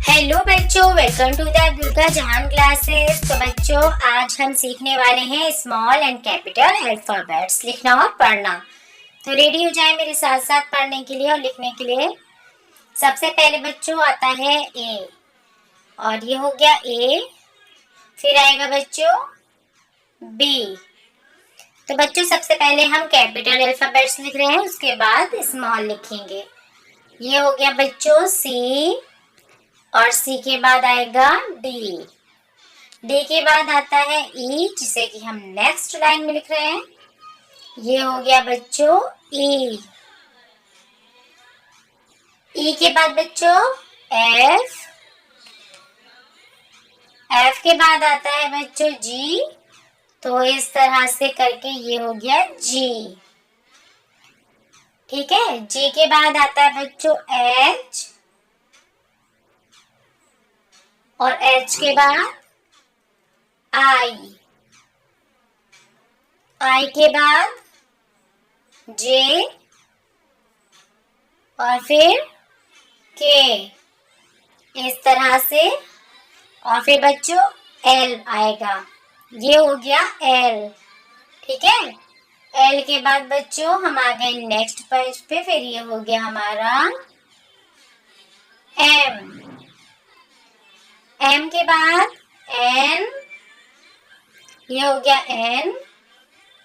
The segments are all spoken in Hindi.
हेलो बच्चों, वेलकम टू द दुर्गा जहान क्लासेस। तो बच्चों, आज हम सीखने वाले हैं स्मॉल एंड कैपिटल अल्फाबेट्स लिखना और पढ़ना। तो रेडी हो जाए मेरे साथ साथ पढ़ने के लिए और लिखने के लिए। सबसे पहले बच्चों आता है ए, और ये हो गया ए। फिर आएगा बच्चों बी। तो बच्चों सबसे पहले हम कैपिटल अल्फाबेट्स लिख रहे हैं, उसके बाद स्मॉल लिखेंगे। ये हो गया बच्चों सी, और सी के बाद आएगा डी। डी के बाद आता है ई, जिसे कि हम नेक्स्ट लाइन में लिख रहे हैं। ये हो गया बच्चों ई। ई के बाद बच्चों एफ। एफ के बाद आता है बच्चों जी। तो इस तरह से करके ये हो गया जी। ठीक है, जी के बाद आता है बच्चों एच, और एच के बाद आई। आई के बाद जे, और फिर के, इस तरह से। और फिर बच्चों एल आएगा। ये हो गया एल। ठीक है, एल के बाद बच्चों हम आ गए नेक्स्ट पेज पे। फिर ये हो गया हमारा एम। एम के बाद एन। ये हो गया एन।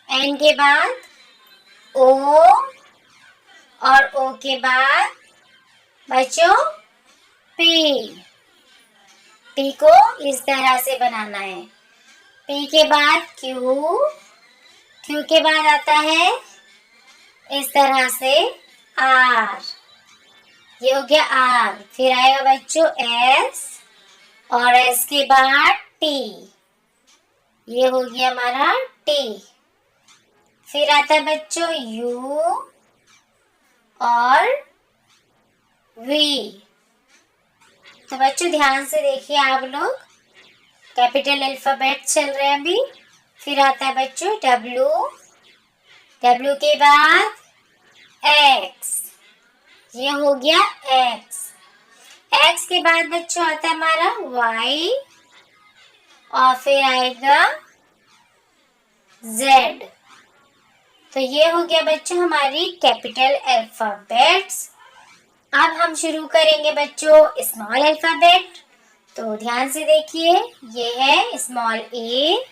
एन के बाद ओ, और ओ के बाद बच्चों पी। पी को इस तरह से बनाना है। पी के बाद क्यू। क्यू के बाद आता है इस तरह से आर। ये हो गया आर। फिर आएगा बच्चों एस, और एस के बाद टी। ये हो गया हमारा टी। फिर आता है बच्चों यू और वी। तो बच्चों ध्यान से देखिए आप लोग, कैपिटल अल्फाबेट चल रहे हैं अभी। फिर आता है बच्चों डब्ल्यू। डब्ल्यू के बाद एक्स। ये हो गया एक्स। एक्स के बाद बच्चों आता है हमारा वाई, और फिर आएगा जेड। तो ये हो गया बच्चों हमारी कैपिटल अल्फाबेट्स। अब हम शुरू करेंगे बच्चों स्मॉल अल्फाबेट। तो ध्यान से देखिए, ये है स्मॉल ए।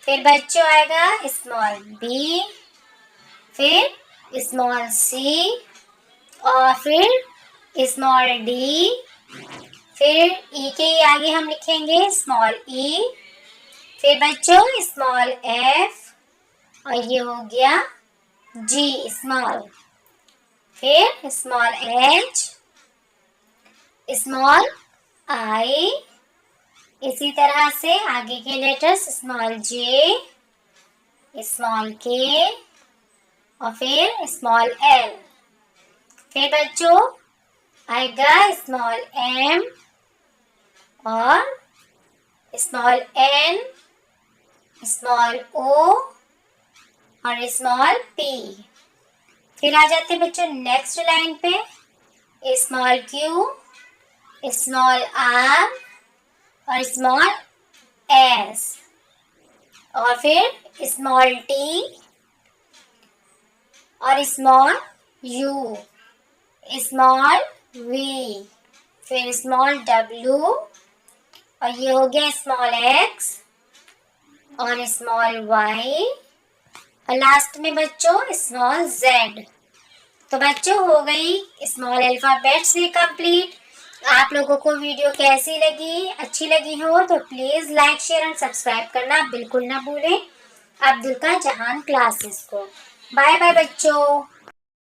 फिर बच्चों आएगा स्मॉल बी, फिर स्मॉल सी, और फिर स्मॉल डी। फिर ई के आगे हम लिखेंगे स्मॉल ई। फिर बच्चों स्मॉल एफ, और ये हो गया जी स्मॉल। फिर स्मॉल एच, स्मॉल आई, इसी तरह से आगे के लेटर्स स्मॉल जे, स्मॉल के, और फिर स्मॉल एल। फिर बच्चों आएगा स्मॉल एम, और स्मॉल एन, स्मॉल ओ, और स्मॉल पी। फिर आ जाते हैं बच्चों नेक्स्ट लाइन पे स्मॉल क्यू, स्मॉल आर, और स्मॉल एस, और फिर स्मॉल टी, और स्मॉल यू, स्मॉल वी, फिर स्मॉल डब्ल्यू, और ये हो गया स्मॉल एक्स, और स्मॉल वाई, और लास्ट में बच्चों स्मॉल जेड। तो बच्चों हो गई स्मॉल अल्फाबेट से कंप्लीट। आप लोगों को वीडियो कैसी लगी, अच्छी लगी हो तो please like share and subscribe करना बिल्कुल ना भूलें अब्दुल का जहान क्लासेस को। बाय बाय बच्चों।